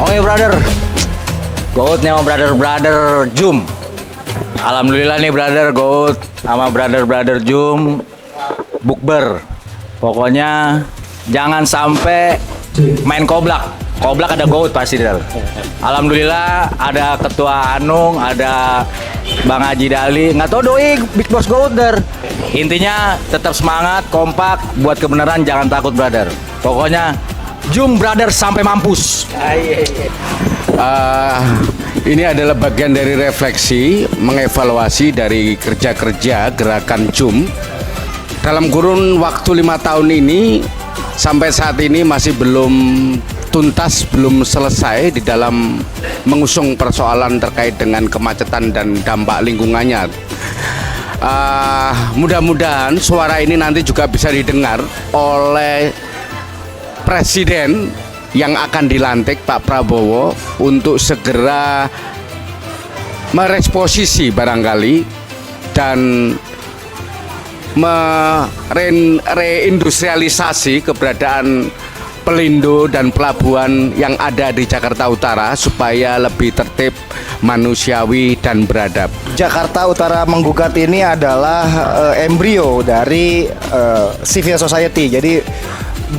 Oke brother, goat nih sama brother Jum. Alhamdulillah nih brother goat sama brother Jum bukber. Pokoknya jangan sampai main koblak. Koblak ada goat pasti brother. Alhamdulillah ada Ketua Anung, ada Bang Haji Dali. Nggak tahu doi Big Boss Goater. Intinya tetap semangat, kompak, buat kebenaran, jangan takut brother. Pokoknya Jum brother sampai mampus. Ini adalah bagian dari refleksi, mengevaluasi dari kerja-kerja gerakan Jum dalam kurun waktu 5 tahun ini. Sampai saat ini masih belum tuntas, belum selesai di dalam mengusung persoalan terkait dengan kemacetan dan dampak lingkungannya. Mudah-mudahan suara ini nanti juga bisa didengar oleh Presiden yang akan dilantik, Pak Prabowo, untuk segera mereposisi barangkali dan mereindustrialisasi keberadaan Pelindo dan pelabuhan yang ada di Jakarta Utara supaya lebih tertib, manusiawi dan beradab. Jakarta Utara Menggugat ini adalah embrio dari civil society. Jadi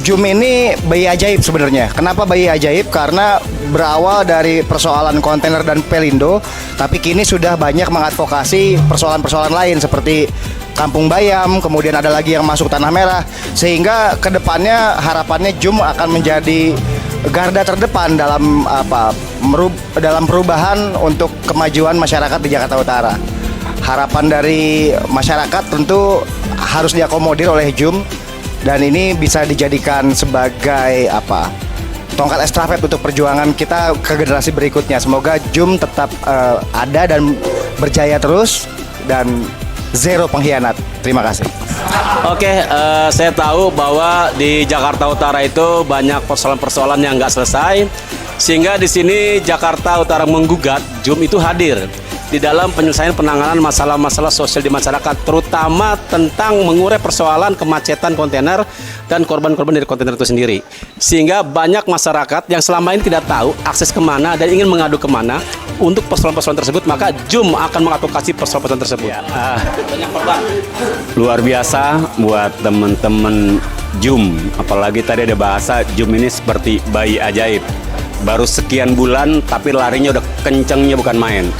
Jum ini bayi ajaib sebenarnya. Kenapa bayi ajaib? Karena berawal dari persoalan kontainer dan Pelindo, tapi kini sudah banyak mengadvokasi persoalan-persoalan lain seperti Kampung Bayam, kemudian ada lagi yang masuk Tanah Merah, sehingga kedepannya harapannya Jum akan menjadi garda terdepan dalam dalam perubahan untuk kemajuan masyarakat di Jakarta Utara. Harapan dari masyarakat tentu harus diakomodir oleh Jum, dan ini bisa dijadikan sebagai tongkat estafet untuk perjuangan kita ke generasi berikutnya. Semoga Jum tetap ada dan berjaya terus dan zero pengkhianat. Terima kasih. Oke, saya tahu bahwa di Jakarta Utara itu banyak persoalan-persoalan yang nggak selesai, sehingga di sini Jakarta Utara Menggugat Jum itu hadir di dalam penyelesaian penanganan masalah-masalah sosial di masyarakat, terutama tentang mengurai persoalan kemacetan kontainer dan korban-korban dari kontainer itu sendiri. Sehingga banyak masyarakat yang selama ini tidak tahu akses kemana dan ingin mengadu kemana untuk persoalan-persoalan tersebut, maka Jum akan mengadvokasi persoalan-persoalan tersebut. Luar biasa buat teman-teman Jum, apalagi tadi ada bahasa Jum ini seperti bayi ajaib. Baru sekian bulan tapi larinya udah kencengnya bukan main.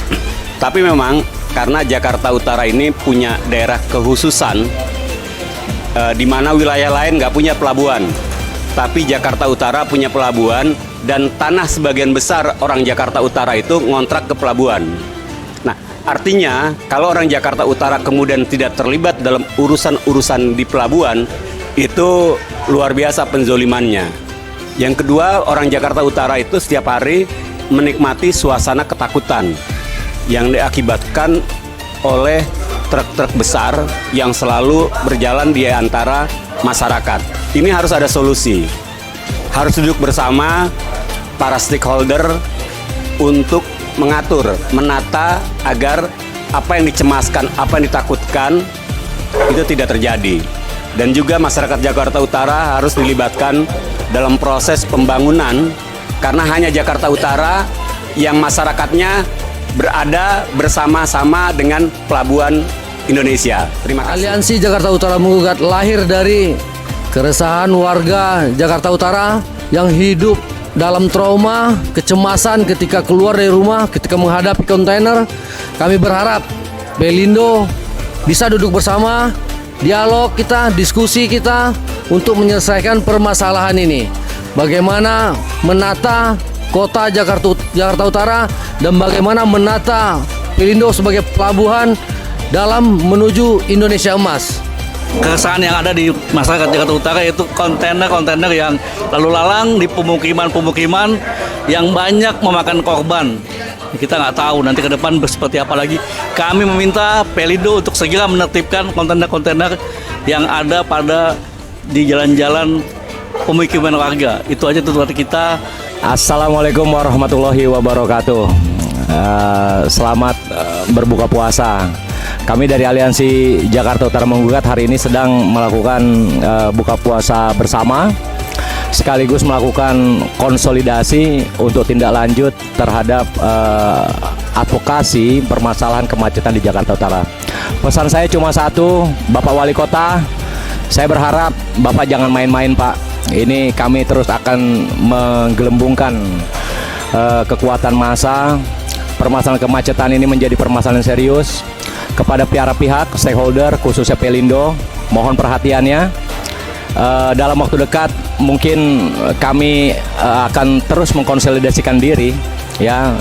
Tapi memang karena Jakarta Utara ini punya daerah kekhususan, di mana wilayah lain nggak punya pelabuhan, tapi Jakarta Utara punya pelabuhan, dan tanah sebagian besar orang Jakarta Utara itu ngontrak ke pelabuhan. Nah, artinya kalau orang Jakarta Utara kemudian tidak terlibat dalam urusan-urusan di pelabuhan, itu luar biasa penzolimannya. Yang kedua, orang Jakarta Utara itu setiap hari menikmati suasana ketakutan yang diakibatkan oleh truk-truk besar yang selalu berjalan di antara masyarakat. Ini harus ada solusi. Harus duduk bersama para stakeholder untuk mengatur, menata agar apa yang dicemaskan, apa yang ditakutkan itu tidak terjadi. Dan juga masyarakat Jakarta Utara harus dilibatkan dalam proses pembangunan, karena hanya Jakarta Utara yang masyarakatnya berada bersama-sama dengan pelabuhan Indonesia. Terima kasih. Aliansi Jakarta Utara Menggugat lahir dari keresahan warga Jakarta Utara yang hidup dalam trauma, kecemasan ketika keluar dari rumah, ketika menghadapi kontainer. Kami berharap Pelindo bisa duduk bersama, dialog kita, diskusi kita untuk menyelesaikan permasalahan ini. Bagaimana menata kota Jakarta Utara dan bagaimana menata Pelindo sebagai pelabuhan dalam menuju Indonesia Emas. Keresahan yang ada di masyarakat Jakarta Utara yaitu kontainer-kontainer yang lalu lalang di pemukiman-pemukiman yang banyak memakan korban. Kita nggak tahu nanti ke depan seperti apa lagi. Kami meminta Pelindo untuk segera menertibkan kontainer-kontainer yang ada di jalan-jalan pemukiman warga. Itu aja tuntutan kita. Assalamualaikum warahmatullahi wabarakatuh. Selamat berbuka puasa. Kami dari Aliansi Jakarta Utara Menggugat hari ini sedang melakukan buka puasa bersama sekaligus melakukan konsolidasi untuk tindak lanjut terhadap advokasi permasalahan kemacetan di Jakarta Utara. Pesan saya cuma satu, Bapak Wali Kota, saya berharap Bapak jangan main-main, Pak. Ini kami terus akan menggelembungkan kekuatan massa. Permasalahan kemacetan ini menjadi permasalahan serius. Kepada para pihak, stakeholder, khususnya Pelindo, mohon perhatiannya. Dalam waktu dekat mungkin kami akan terus mengkonsolidasikan diri ya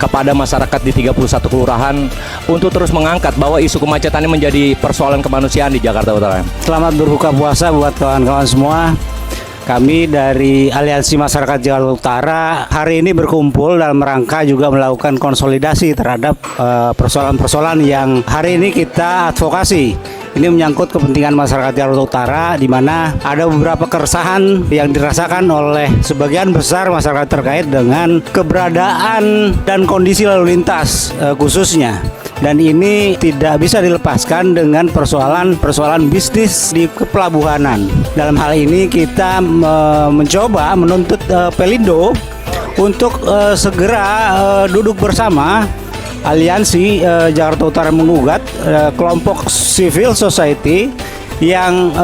kepada masyarakat di 31 kelurahan untuk terus mengangkat bahwa isu kemacetan ini menjadi persoalan kemanusiaan di Jakarta Utara. Selamat berbuka puasa buat kawan-kawan semua. Kami dari Aliansi Masyarakat Jakarta Utara hari ini berkumpul dalam rangka juga melakukan konsolidasi terhadap persoalan-persoalan yang hari ini kita advokasi. Ini menyangkut kepentingan masyarakat Jakarta Utara, di mana ada beberapa keresahan yang dirasakan oleh sebagian besar masyarakat terkait dengan keberadaan dan kondisi lalu lintas khususnya. Dan ini tidak bisa dilepaskan dengan persoalan bisnis di kepelabuhanan. Dalam hal ini kita mencoba menuntut Pelindo untuk segera duduk bersama Aliansi Jakarta Utara Menggugat, kelompok civil society yang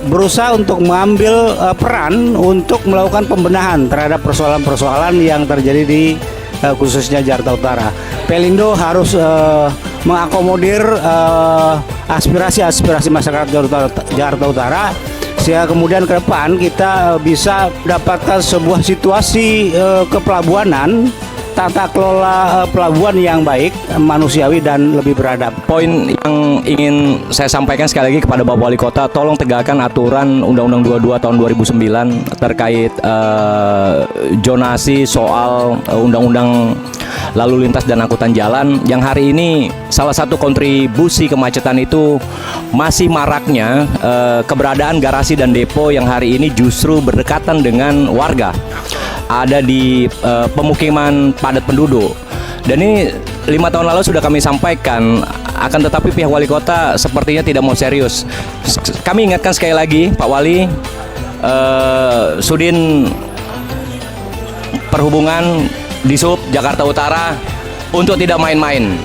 berusaha untuk mengambil peran untuk melakukan pembenahan terhadap persoalan-persoalan yang terjadi di khususnya Jakarta Utara. Pelindo harus mengakomodir aspirasi-aspirasi masyarakat Jakarta Utara sehingga kemudian ke depan kita bisa mendapatkan sebuah situasi kepelabuhanan, tata kelola pelabuhan yang baik, manusiawi dan lebih beradab. Poin yang ingin saya sampaikan sekali lagi kepada Bapak Wali Kota, tolong tegakkan aturan Undang-Undang 22 tahun 2009 terkait zonasi soal Undang-Undang Lalu Lintas dan Angkutan Jalan, yang hari ini salah satu kontribusi kemacetan itu masih maraknya keberadaan garasi dan depo yang hari ini justru berdekatan dengan warga, ada di pemukiman padat penduduk. Dan ini 5 tahun lalu sudah kami sampaikan, akan tetapi pihak wali kota sepertinya tidak mau serius. Kami ingatkan sekali lagi Pak Wali, Sudin Perhubungan di Sub Jakarta Utara untuk tidak main-main.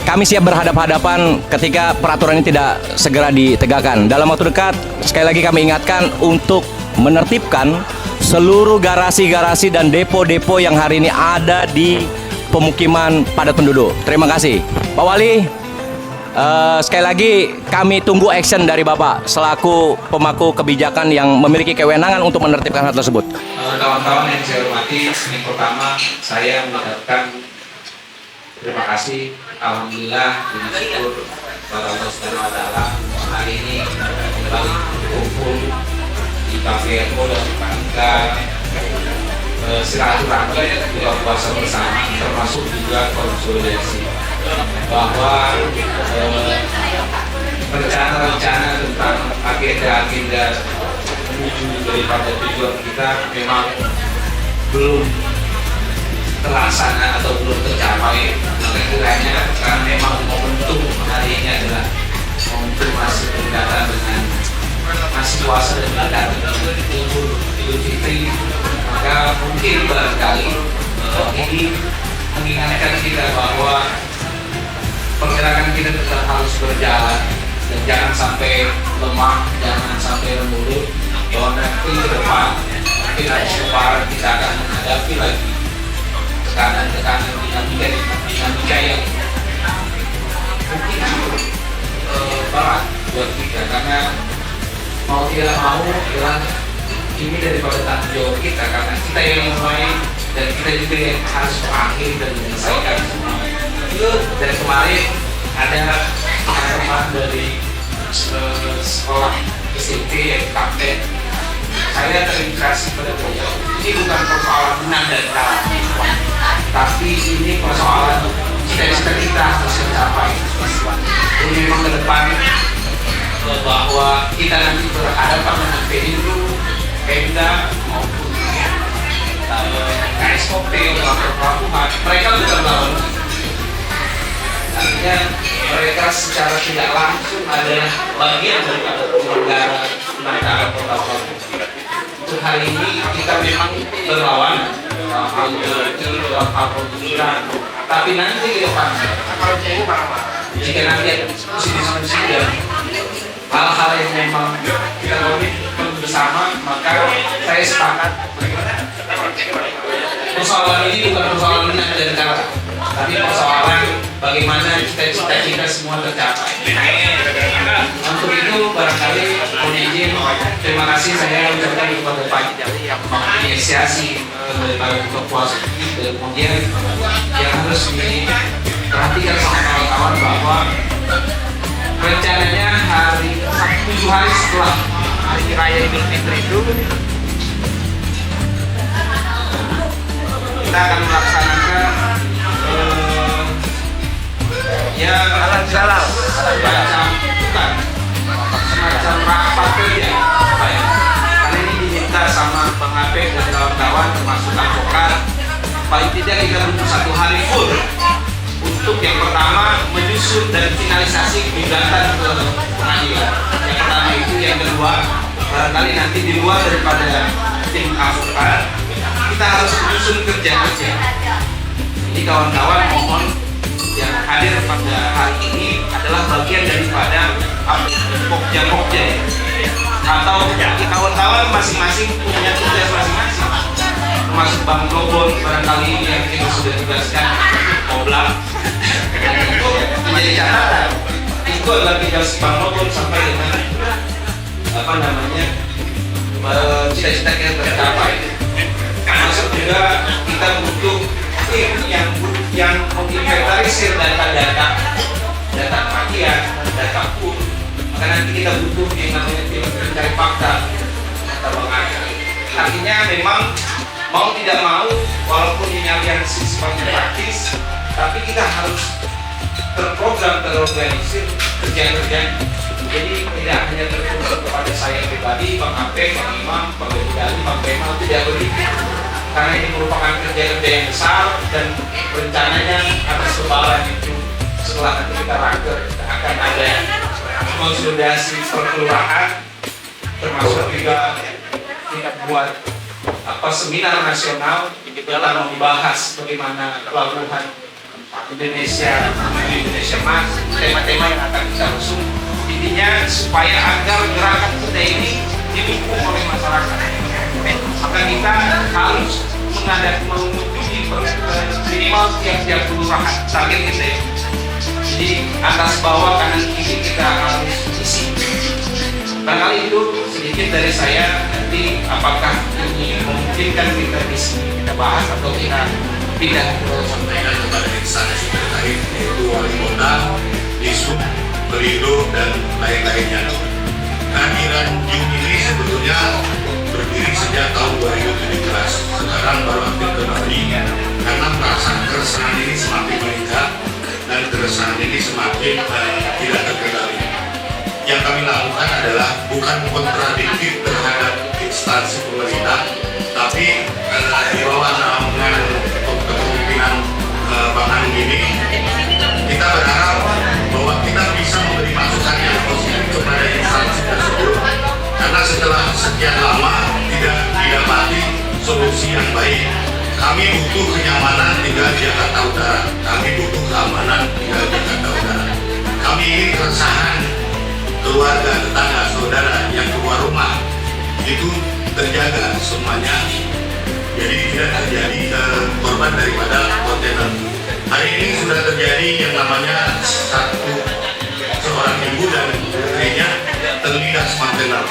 Kami siap berhadap-hadapan ketika peraturan ini tidak segera ditegakkan. Dalam waktu dekat, sekali lagi kami ingatkan untuk menertibkan seluruh garasi-garasi dan depo-depo yang hari ini ada di pemukiman padat penduduk. Terima kasih Pak Wali. Sekali lagi kami tunggu action dari Bapak selaku pemangku kebijakan yang memiliki kewenangan untuk menertibkan hal tersebut. Kawan-kawan yang saya hormati, yang pertama saya mengucapkan terima kasih, alhamdulillah, puji syukur kepada Allah Subhanahu wa Ta'ala. Hari ini kembali berkumpul di Kafe Eko dan Bangka silaturahmi buka puasa bersama, termasuk juga konsolidasi bahwa rencana-rencana tentang agenda-agenda menuju daripada tujuan kita memang belum terlaksana atau belum tercapai. Maka kiranya karena memang momentum hari ini adalah momentum masih berdekatan dengan masih puasa dan berdekatan Idul Fitri, maka mungkin barangkali ini mengingatkan kita bahwa pergerakan kita tetap harus berjalan dan jangan sampai lemah, jangan sampai remurut, bahwa nanti ke depan mungkin ada sebarang kita akan menghadapi lagi tekanan-tekanan dinamika yang mungkin berat buat kita, karena mau tidak mau adalah ini daripada tanggung jawab kita, karena kita yang mulai dan kita juga yang harus berakhir dan menyelesaikan semua. Dari kemarin ada teman dari sekolah SMP yang kapten, saya terinspirasi pada beliau. Ini bukan persoalan menang dan kalah, tapi ini persoalan cita-cita kita harus tercapai. Ini memang ke depan bahwa kita nanti berhadapan dengan Pelindo, Pemda maupun KSOP, pelabuhan, mereka sudah melawan. Artinya mereka secara tidak langsung adalah bagian daripada penyelenggara kota pelabuhan. untuk hari ini kita memang berlawan dalam hal ideologi, dalam hal pemikiran. Tapi nanti ke depan, jika nanti ada diskusi-diskusi dan hal-hal yang memang kita komitmen bersama, maka saya sepakat persoalan ini bukan persoalan minat dan kalah, tapi persoalan bagaimana cita-cita kita semua tercapai. Untuk itu barangkali mohon izin, terima kasih saya ucapkan kepada Pak yang menginisiasi daripada buka puasa ini, dan kemudian yang harus diperhatikan sama kawan-kawan bahwa rencananya hari 7 hari setelah hari raya Idul Fitri itu kita akan melaksanakan ya semacam rapat kerja, karena ini diminta sama Bang Apek dan kawan-kawan termasuk advokat. Paling tidak kita butuh 1 hari full untuk yang pertama menyusun dan finalisasi gugatan ke pengadilan. Yang pertama itu, yang kedua barangkali nanti di luar daripada tim advokat kita harus menyusun kerja-kerja. Jadi kawan-kawan mohon yang hadir pada hari ini adalah bagian daripada pokja-pokja ya. Atau kawan-kawan masing-masing punya tugas masing-masing, termasuk Bang Lobon barangkali yang kita sudah tugaskan Oblang. Itu menjadi catatan, itu adalah tugas Bang Lobon sampai dengan cita-cita kita tercapai. Termasuk juga kita butuh tim yang menginventarisir data-data kematian, data pun. Maka nanti kita butuh yang namanya tim pencari fakta atau pengajar. Artinya memang mau tidak mau, walaupun ini aliansi sifatnya praktis, tapi kita harus terprogram, terorganisir kerja-kerja. Jadi tidak hanya tertutup kepada saya pribadi, Bang Apek, Bang Imam, Bang Bedali, Bang Kemal, tidak begitu. Karena ini merupakan kerja-kerja yang besar dan rencananya atas lebaran itu setelah nanti kita raker akan ada konsolidasi perkelurahan, termasuk juga kita buat seminar nasional dalam membahas bagaimana pelabuhan Indonesia Mas, tema-tema yang akan kita usung. Intinya supaya agar gerakan kita ini didukung oleh masyarakat, maka kita harus mengunjungi minimal tiap-tiap kelurahan target kita ya. Jadi atas bawah kanan kiri kita harus isi. Barangkali itu sedikit dari saya. Nanti apakah ini memungkinkan kita di sini kita bahas atau kita pindah ke sampaikan kepada instansi terkait yaitu wali kota, disub, perindo dan lain-lainnya. Kehadiran Jum ini sebetulnya berdiri sejak tahun 2017. Sekarang baru aktif kembali karena perasaan keresahan ini semakin meningkat dan keresahan ini semakin tidak terkendali. Yang kami lakukan adalah bukan kontradiktif terhadap instansi pemerintah, tapi di bawah naungan kepemimpinan Bang Anu ini, kita berharap bahwa kita bisa memberi masukan yang positif kepada instansi tersebut, karena setelah sekian lama tidak didapati solusi yang baik. Kami butuh kenyamanan tinggal di Jakarta Utara, kami butuh keamanan tinggal di Jakarta Utara. Kami ingin keresahan keluarga, tetangga, saudara yang keluar rumah itu terjaga semuanya, jadi tidak terjadi korban daripada kontainer. Hari ini sudah terjadi yang namanya seorang ibu dan putrinya terlindas kontainer.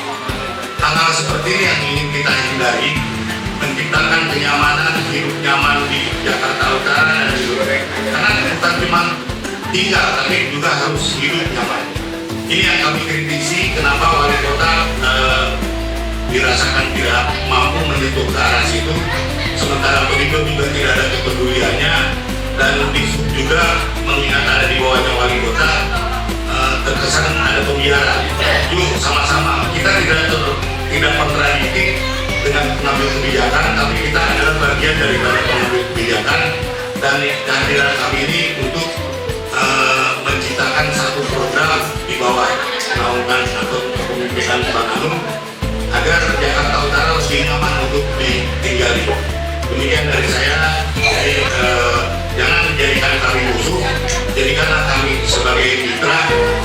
Hal-hal seperti ini yang ingin kita hindari, menciptakan kenyamanan, hidup nyaman di Jakarta Utara dan di luar. Karena bukan cuma tinggal, tapi juga harus hidup nyaman. Ini yang kami kritisi, kenapa wali kota dirasakan tidak mampu menyentuh ke arah situ, sementara Perindo juga tidak ada kepeduliannya, dan disub juga mengingat ada di bawahnya wali kota, terkesan ada pembiaran. Yuk sama-sama, kita tidak kontradiktif dengan pengambil kebijakan, tapi kita adalah bagian daripada pengambil kebijakan, dan kehadiran kami ini untuk menciptakan satu program di bawah naungan atau kepemimpinan Bang Anu. agar Jakarta Utara lebih nyaman untuk ditinggali. Demikian dari saya. Jadi jangan menjadikan kami musuh, jadikanlah kami sebagai mitra,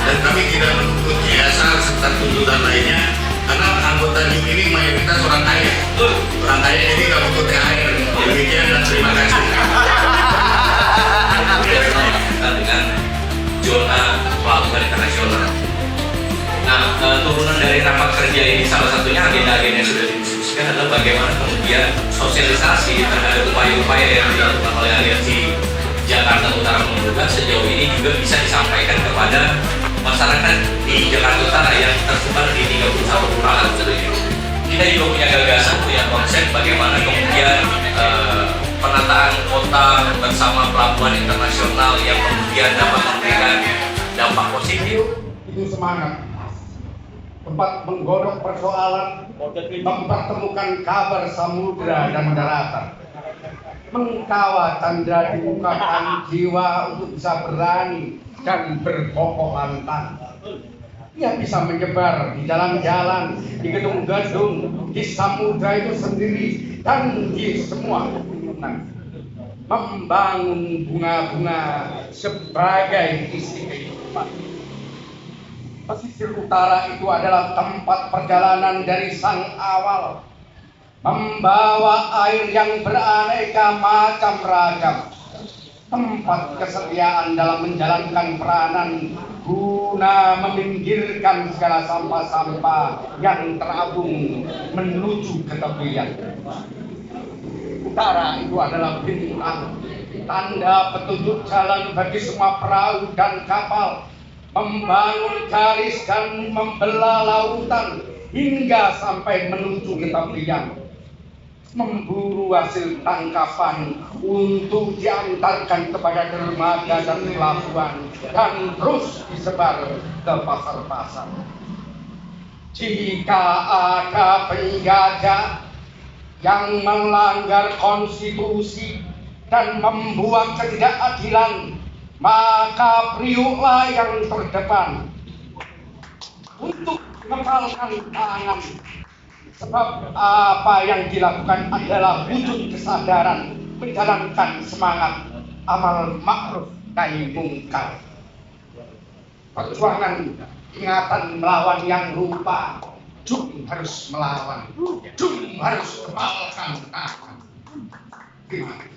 dan kami tidak menuntut CSR serta tuntutan lainnya, karena anggota JUM ini mayoritas orang kaya. Orang kaya jadi nggak butuh THR. Demikian dan terima kasih. Dengan zona pelabuhan internasional. Nah, turunan dari rapat kerja ini salah satunya agenda-agenda yang sudah didiskusikan adalah bagaimana kemudian sosialisasi terhadap upaya-upaya yang dilakukan oleh Aliansi Jakarta Utara Menggugat sejauh ini juga bisa disampaikan kepada masyarakat di Jakarta Utara yang tersebar di 31 kelurahan tentunya. Kita juga punya gagasan, punya konsep bagaimana kemudian penataan kota bersama pelabuhan internasional yang kemudian dapat memberikan dampak positif. Itu semangat. Tempat menggodok persoalan, mempertemukan kabar samudra dan daratan, mengkawal tanda dibukakan jiwa untuk bisa berani dan berkokoh lantang. Ia bisa menyebar di jalan-jalan, di gedung-gedung, di samudra itu sendiri, dan di semua lingkungan. Membangun bunga-bunga sebagai isi kehidupan. Pesisir utara itu adalah tempat perjalanan dari sang awal, membawa air yang beraneka macam ragam, tempat kesetiaan dalam menjalankan peranan guna meminggirkan segala sampah-sampah yang terabung menuju ke tepian. Utara itu adalah bintang, tanda petunjuk jalan bagi semua perahu dan kapal, membangun garis dan membelah lautan hingga sampai menuju ke tepian, memburu hasil tangkapan untuk diantarkan kepada dermaga dan pelabuhan dan terus disebar ke pasar-pasar. Jika ada penjajah yang melanggar konstitusi dan membuat ketidakadilan, maka Priuklah yang terdepan untuk mengepalkan tangan, sebab apa yang dilakukan adalah wujud kesadaran menjalankan semangat amal ma'ruf nahi mungkar. Perjuangan ingatan melawan yang rupa, JUM harus melawan, JUM harus kepalkan tangan. Terima kasih.